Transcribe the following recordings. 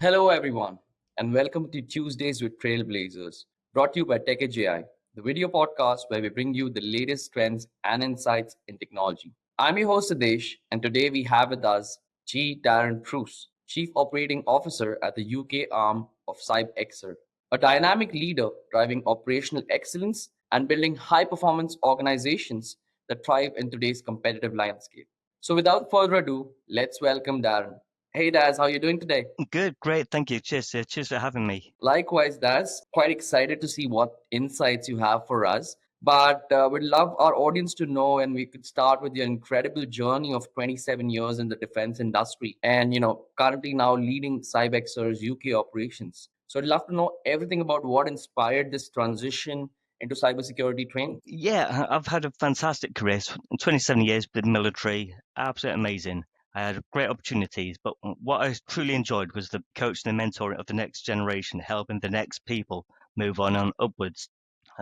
Hello, everyone, and welcome to Tuesdays with Trailblazers, brought to you by TechEdge AI, the video podcast where we bring you the latest trends and insights in technology. I'm your host, Siddesh, and today we have with us Darren Preuss, Chief Operating Officer at the UK arm of CybExer, a dynamic leader driving operational excellence and building high performance organizations that thrive in today's competitive landscape. So, without further ado, let's welcome Darren. Hey, Daz, how are you doing today? Good, great. Thank you. Cheers. Cheers for having me. Likewise, Daz, quite excited to see what insights you have for us. But we'd love our audience to know, and we could start with your incredible journey of 27 years in the defense industry, and currently now leading CybExer's UK operations. So I'd love to know everything about what inspired this transition into cybersecurity training. Yeah, I've had a fantastic career. 27 years with the military. Absolutely amazing. I had great opportunities, but what I truly enjoyed was the coaching and mentoring of the next generation, helping the next people move on and upwards.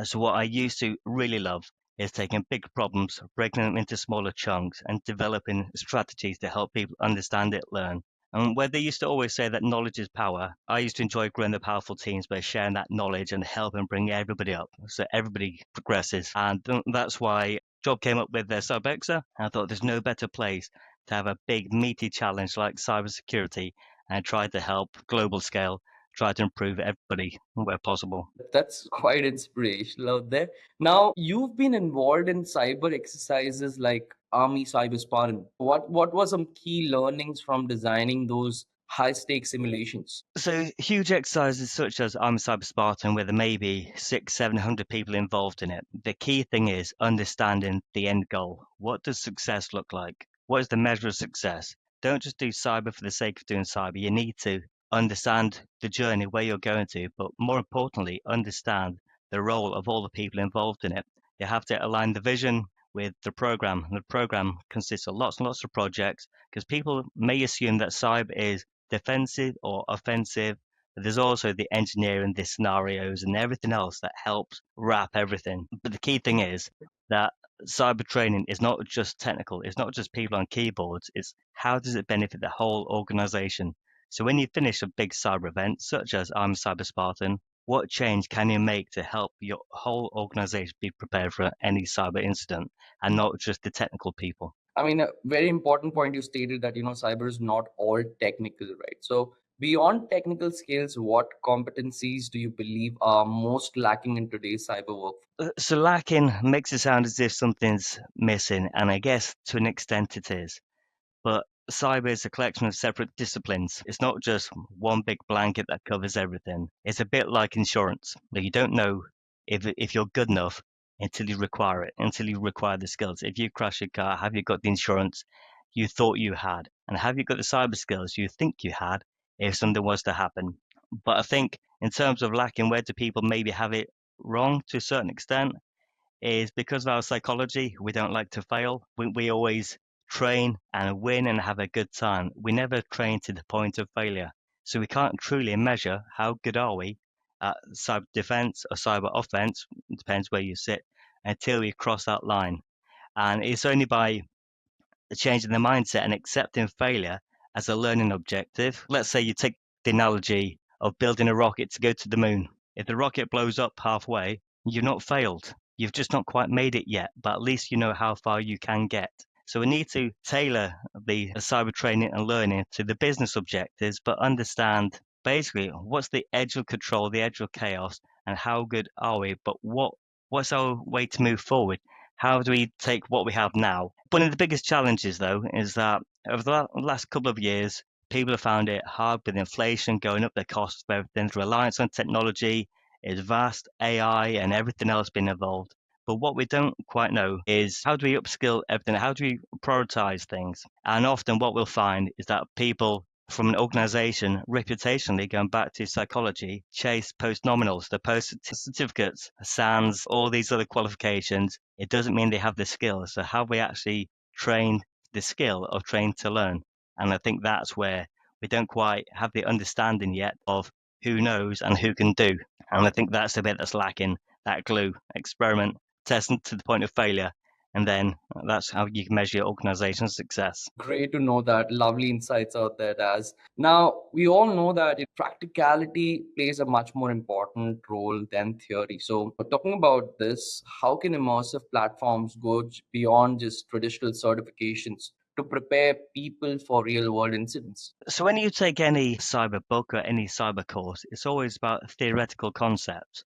So what I used to really love is taking big problems, breaking them into smaller chunks, and developing strategies to help people understand it, learn. And where they used to always say that knowledge is power, I used to enjoy growing the powerful teams by sharing that knowledge and helping bring everybody up so everybody progresses. And that's why job came up with CybExer. I thought there's no better place to have a big, meaty challenge like cybersecurity and try to help global scale, try to improve everybody where possible. That's quite inspirational out there. Now, you've been involved in cyber exercises like Army Cyber Spartan. What were some key learnings from designing those high stake simulations? So huge exercises such as I'm Cyber Spartan, where there may be 700 people involved in it. The key thing is understanding the end goal. What does success look like? What is the measure of success? Don't just do cyber for the sake of doing cyber. You need to understand the journey where you're going to, but more importantly, understand the role of all the people involved in it. You have to align the vision with the program. The program consists of lots and lots of projects because people may assume that cyber is defensive or offensive. But there's also the engineering, the scenarios, and everything else that helps wrap everything. But the key thing is that cyber training is not just technical, it's not just people on keyboards, it's how does it benefit the whole organization. So when you finish a big cyber event, such as I'm Cyber Spartan, what change can you make to help your whole organization be prepared for any cyber incident and not just the technical people? I mean, a very important point you stated that cyber is not all technical, right? So beyond technical skills, what competencies do you believe are most lacking in today's cyber work? So lacking makes it sound as if something's missing, and I guess to an extent it is. But cyber is a collection of separate disciplines. It's not just one big blanket that covers everything. It's a bit like insurance. Like, you don't know if you're good enough until you require it, until you require the skills. If you crash your car, have you got the insurance you thought you had? And have you got the cyber skills you think you had if something was to happen? But I think in terms of lacking, where do people maybe have it wrong to a certain extent? Is because of our psychology, we don't like to fail. We always train and win and have a good time. We never train to the point of failure. So we can't truly measure how good are we at cyber defense or cyber offense, it depends where you sit, until we cross that line. And it's only by changing the mindset and accepting failure as a learning objective. Let's say you take the analogy of building a rocket to go to the moon. If the rocket blows up halfway, you've not failed. You've just not quite made it yet, but at least you know how far you can get. So we need to tailor the cyber training and learning to the business objectives, but understand basically what's the edge of control, the edge of chaos, and how good are we, but what's our way to move forward? How do we take what we have now? One of the biggest challenges, though, is that over the last couple of years, people have found it hard with inflation going up, the cost of everything, the reliance on technology is vast, AI and everything else being involved. But what we don't quite know is how do we upskill everything? How do we prioritize things? And often what we'll find is that people from an organization, reputationally, going back to psychology, chase post-nominals, the post-certificates, SANS, all these other qualifications. It doesn't mean they have the skills. So have we actually trained the skill or trained to learn? And I think that's where we don't quite have the understanding yet of who knows and who can do. And I think that's the bit that's lacking, that glue, experiment, testing to the point of failure, And then that's how you can measure your organization's success. Great to know that. Lovely insights out there, Daz. Now, we all know that practicality plays a much more important role than theory. So, talking about this, how can immersive platforms go beyond just traditional certifications to prepare people for real world incidents? So when you take any cyber book or any cyber course, it's always about theoretical concepts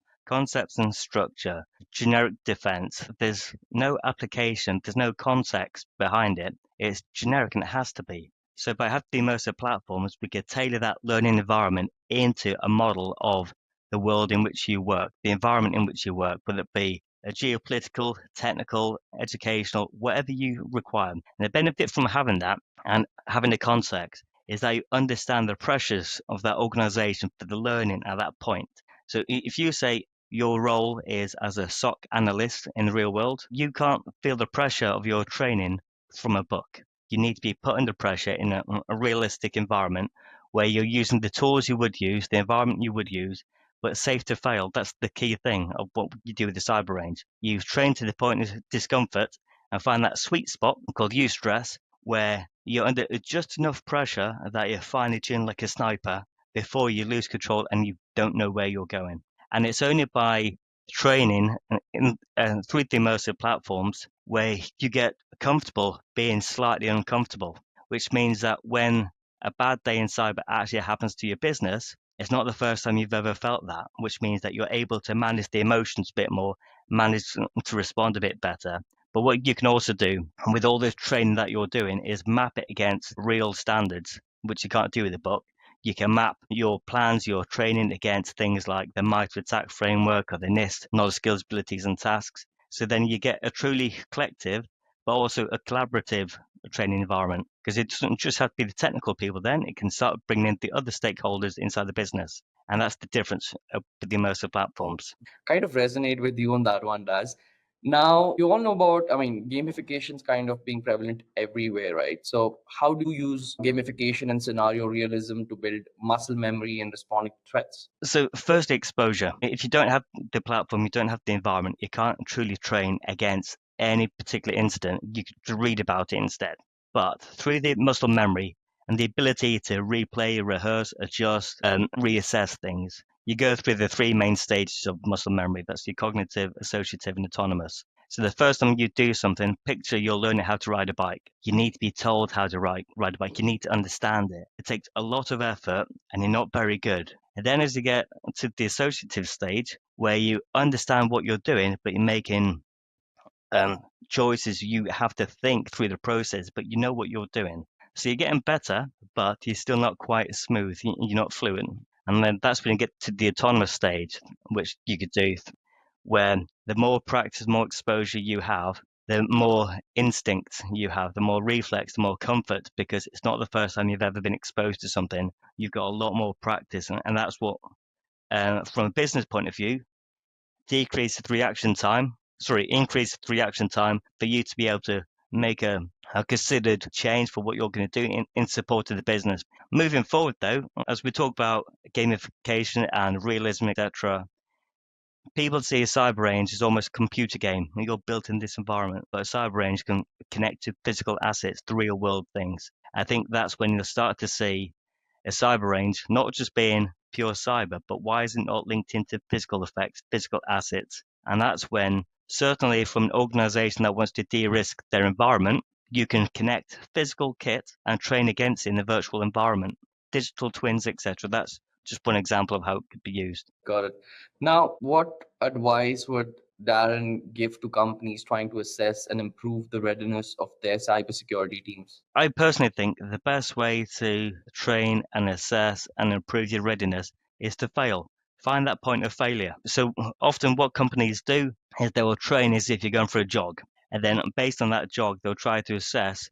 and structure, generic defense. There's no application, there's no context behind it. It's generic and it has to be. So by having the immersive platforms, we could tailor that learning environment into a model of the world in which you work, the environment in which you work, whether it be a geopolitical, technical, educational, whatever you require. And the benefit from having that and having the context is that you understand the pressures of that organization for the learning at that point. So if you say your role is as a SOC analyst in the real world, you can't feel the pressure of your training from a book. You need to be put under pressure in a realistic environment where you're using the tools you would use, the environment you would use, but safe to fail. That's the key thing of what you do with the cyber range. You train to the point of discomfort and find that sweet spot called eustress where you're under just enough pressure that you're finely tuned like a sniper before you lose control and you don't know where you're going. And it's only by training through the immersive platforms where you get comfortable being slightly uncomfortable, which means that when a bad day in cyber actually happens to your business, it's not the first time you've ever felt that, which means that you're able to manage the emotions a bit more, manage to respond a bit better. But what you can also do with all this training that you're doing is map it against real standards, which you can't do with a book. You can map your plans, your training against things like the MITRE ATT&CK framework or the NIST, knowledge, skills, abilities, and tasks. So then you get a truly collective, but also a collaborative training environment because it doesn't just have to be the technical people then, it can start bringing in the other stakeholders inside the business. And that's the difference with the immersive platforms. Kind of resonate with you on that one, Daz. Now, you all know about, gamification's kind of being prevalent everywhere, right? So, how do you use gamification and scenario realism to build muscle memory and responding to threats? So, first, exposure. If you don't have the platform, you don't have the environment, you can't truly train against any particular incident. You could read about it instead. But through the muscle memory and the ability to replay, rehearse, adjust, and reassess things, you go through the three main stages of muscle memory. That's your cognitive, associative, and autonomous. So the first time you do something, picture you're learning how to ride a bike. You need to be told how to ride a bike. You need to understand it. It takes a lot of effort and you're not very good. And then as you get to the associative stage, where you understand what you're doing, but you're making choices, you have to think through the process, but you know what you're doing. So you're getting better, but you're still not quite smooth. You're not fluent. And then that's when you get to the autonomous stage, which you could do where the more practice, more exposure you have, the more instinct you have, the more reflex, the more comfort, because it's not the first time you've ever been exposed to something. You've got a lot more practice, and that's what, from a business point of view, increase the reaction time for you to be able to make a considered change for what you're going to do in support of the business. Moving forward, though, as we talk about gamification and realism, etc., people see a cyber range as almost a computer game. You're built in this environment, but a cyber range can connect to physical assets, to real world things. I think that's when you'll start to see a cyber range not just being pure cyber, but why isn't it not linked into physical effects, physical assets? And that's when, certainly from an organization that wants to de-risk their environment, you can connect physical kit and train against it in the virtual environment, digital twins, etc. That's just one example of how it could be used. Got it. Now, what advice would Darren give to companies trying to assess and improve the readiness of their cybersecurity teams? I personally think the best way to train and assess and improve your readiness is to fail. Find that point of failure. So often what companies do is they will train as if you're going for a jog. And then based on that jog, they'll try to assess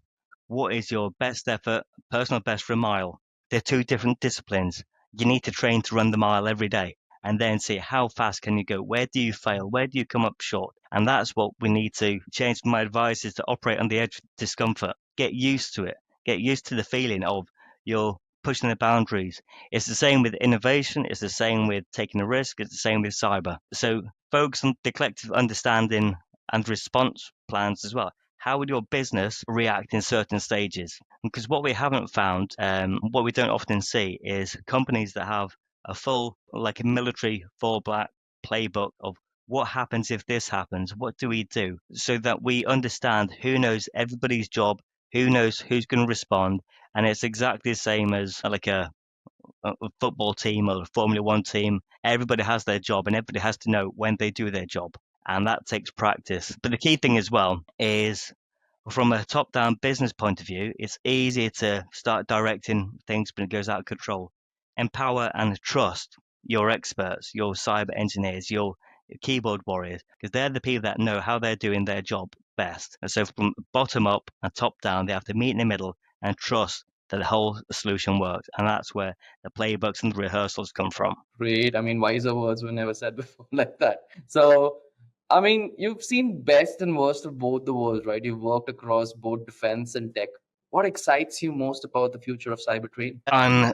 what is your best effort, personal best for a mile. They're two different disciplines. You need to train to run the mile every day and then see how fast can you go? Where do you fail? Where do you come up short? And that's what we need to change. My advice is to operate on the edge of discomfort. Get used to it. Get used to the feeling of you're pushing the boundaries. It's the same with innovation. It's the same with taking a risk. It's the same with cyber. So focus on the collective understanding and response plans as well. How would your business react in certain stages? Because what we haven't found, what we don't often see, is companies that have a full, like a military fallback playbook of what happens if this happens? What do we do? So that we understand who knows everybody's job, who knows who's going to respond. And it's exactly the same as like a football team or a Formula One team. Everybody has their job and everybody has to know when they do their job. And that takes practice. But the key thing as well is from a top down business point of view, it's easier to start directing things when it goes out of control. Empower and trust your experts, your cyber engineers, your keyboard warriors, because they're the people that know how they're doing their job best. And so from bottom up and top down, they have to meet in the middle and trust that the whole solution works. And that's where the playbooks and the rehearsals come from. Great. I mean, wiser words were never said before like that. So, I mean, you've seen best and worst of both the worlds, right? You've worked across both defense and tech. What excites you most about the future of cyber trade? I'm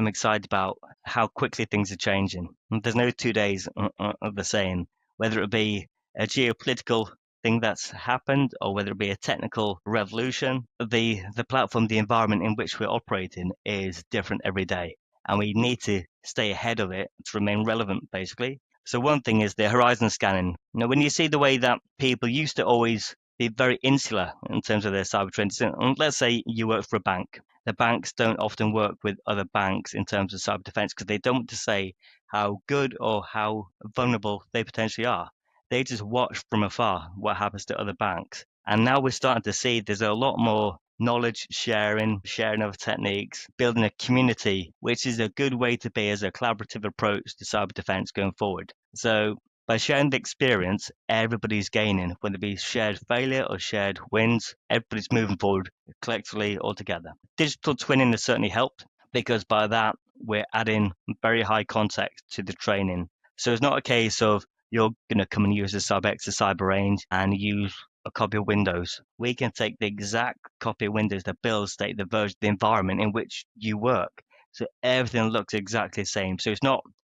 excited about how quickly things are changing. There's no 2 days of the same, whether it be a geopolitical thing that's happened or whether it be a technical revolution. The platform, the environment in which we're operating is different every day, and we need to stay ahead of it to remain relevant, basically. So one thing is the horizon scanning. When you see the way that people used to always be very insular in terms of their cyber trends. So, let's say you work for a bank. The banks don't often work with other banks in terms of cyber defense because they don't want to say how good or how vulnerable they potentially are. They just watch from afar what happens to other banks. And now we're starting to see there's a lot more knowledge sharing, sharing of techniques, building a community, which is a good way to be as a collaborative approach to cyber defense going forward. So by sharing the experience, everybody's gaining, whether it be shared failure or shared wins, everybody's moving forward collectively all together. Digital twinning has certainly helped because by that, we're adding very high context to the training. So it's not a case of you're going to come and use the CybExer cyber range and use a copy of Windows. We can take the exact copy of Windows, the build state, the version, the environment in which you work. So everything looks exactly the same. So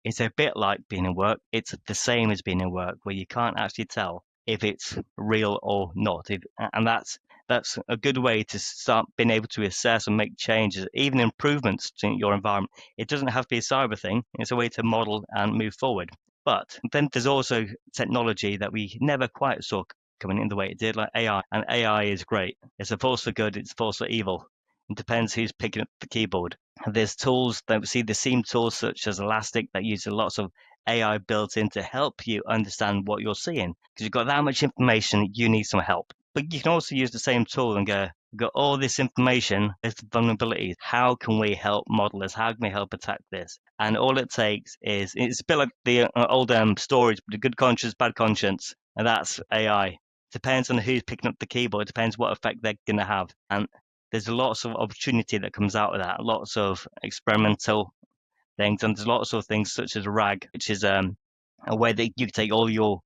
it's a bit like being in work. It's the same as being in work where you can't actually tell if it's real or not. And that's a good way to start being able to assess and make changes, even improvements to your environment. It doesn't have to be a cyber thing. It's a way to model and move forward. But then there's also technology that we never quite saw coming in the way it did, like AI. And AI is great. It's a force for good, it's a force for evil. It depends who's picking up the keyboard. There's tools that we see the seam tools such as Elastic that use lots of AI built in to help you understand what you're seeing. Because you've got that much information, you need some help. But you can also use the same tool and go, we've got all this information, there's vulnerabilities. How can we help model this? How can we help attack this? And all it takes is, it's a bit like the old storage, but a good conscience, bad conscience. And that's AI. Depends on who's picking up the keyboard, depends what effect they're going to have. And there's lots of opportunity that comes out of that, lots of experimental things, and there's lots of things such as RAG, which is a way that you can take all your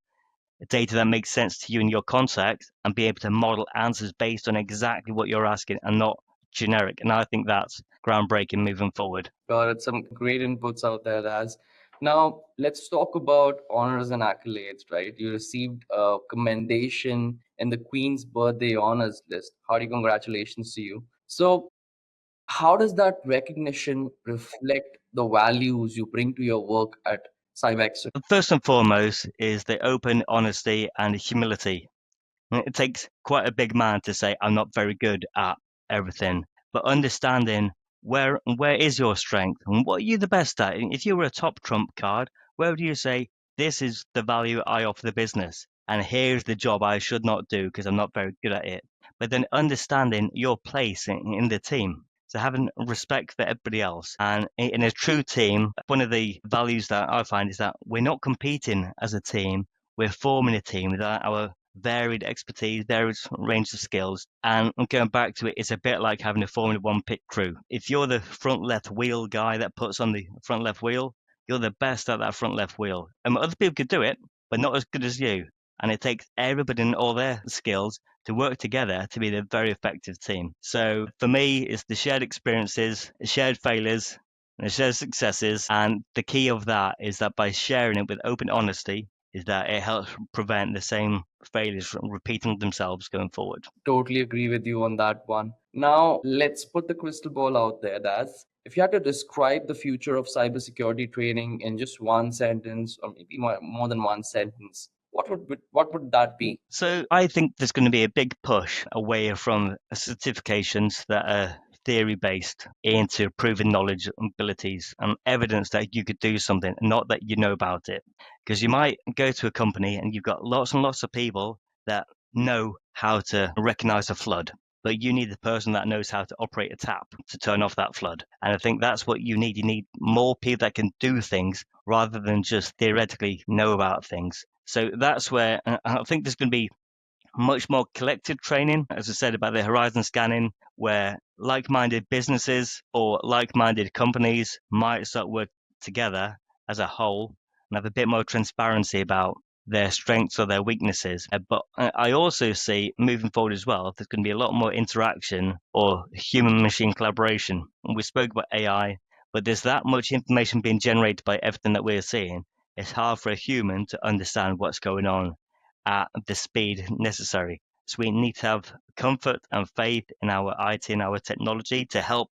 data that makes sense to you in your context and be able to model answers based on exactly what you're asking and not generic. And I think that's groundbreaking moving forward. Got it. Some great inputs out there, As. Now, let's talk about honors and accolades, right? You received a commendation in the Queen's Birthday Honors list. Hearty congratulations to you. So, how does that recognition reflect the values you bring to your work at CybExer? First and foremost is the open honesty and humility. It takes quite a big man to say, I'm not very good at everything, but understanding where is your strength and what are you the best at? If you were a top trump card, where would you say, this is the value I offer the business, and here's the job I should not do because I'm not very good at it. But then understanding your place in the team. So having respect for everybody else. And in a true team, one of the values that I find is that we're not competing as a team, we're forming a team with our varied expertise, varied range of skills. And going back to it, it's a bit like having a Formula One pit crew. If you're the front left wheel guy that puts on the front left wheel, you're the best at that front left wheel. And other people could do it, but not as good as you. And it takes everybody and all their skills to work together to be the very effective team. So for me, it's the shared experiences, shared failures, and shared successes. And the key of that is that by sharing it with open honesty, is that it helps prevent the same failures from repeating themselves going forward. Totally agree with you on that one. Now, let's put the crystal ball out there. That's if you had to describe the future of cybersecurity training in just one sentence, or maybe more than one sentence, what would that be? So I think there's going to be a big push away from certifications that are theory based into proven knowledge and abilities and evidence that you could do something, not that you know about it. Because you might go to a company and you've got lots and lots of people that know how to recognize a flood, but you need the person that knows how to operate a tap to turn off that flood. And I think that's what you need. You need more people that can do things rather than just theoretically know about things. So that's where I think there's going to be much more collective training, as I said, about the horizon scanning, where like-minded businesses or like-minded companies might start work together as a whole and have a bit more transparency about their strengths or their weaknesses. But I also see moving forward as well, there's going to be a lot more interaction or human machine collaboration. We spoke about AI, but there's that much information being generated by everything that we're seeing. It's hard for a human to understand what's going on at the speed necessary. So we need to have comfort and faith in our IT and our technology to help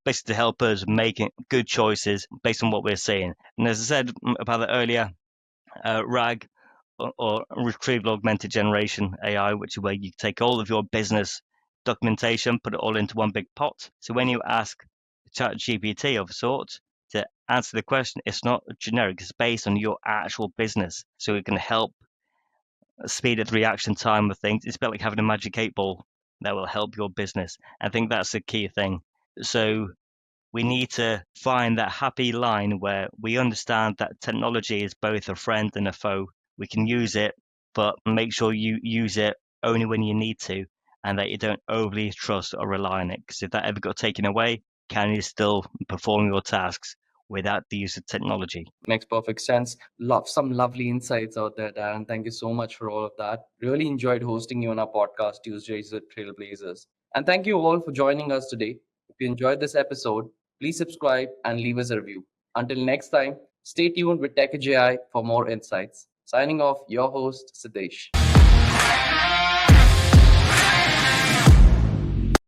basically to help us make good choices based on what we're seeing. And as I said about that earlier, RAG or retrieval augmented generation AI, which is where you take all of your business documentation, put it all into one big pot. So when you ask ChatGPT of sorts to answer the question, it's not generic, it's based on your actual business. So it can help speed up the reaction time of things. It's a bit like having a magic 8 ball that will help your business. I think that's the key thing. So we need to find that happy line where we understand that technology is both a friend and a foe. We can use it, but make sure you use it only when you need to and that you don't overly trust or rely on it. Because if that ever got taken away, can you still perform your tasks without the use of technology? Makes perfect sense. Love some lovely insights out there, Darren. Thank you so much for all of that. Really enjoyed hosting you on our podcast Tuesdays with Trailblazers. And thank you all for joining us today. If you enjoyed this episode, please subscribe and leave us a review. Until next time, stay tuned with TechEdge AI for more insights. Signing off, your host, Siddesh.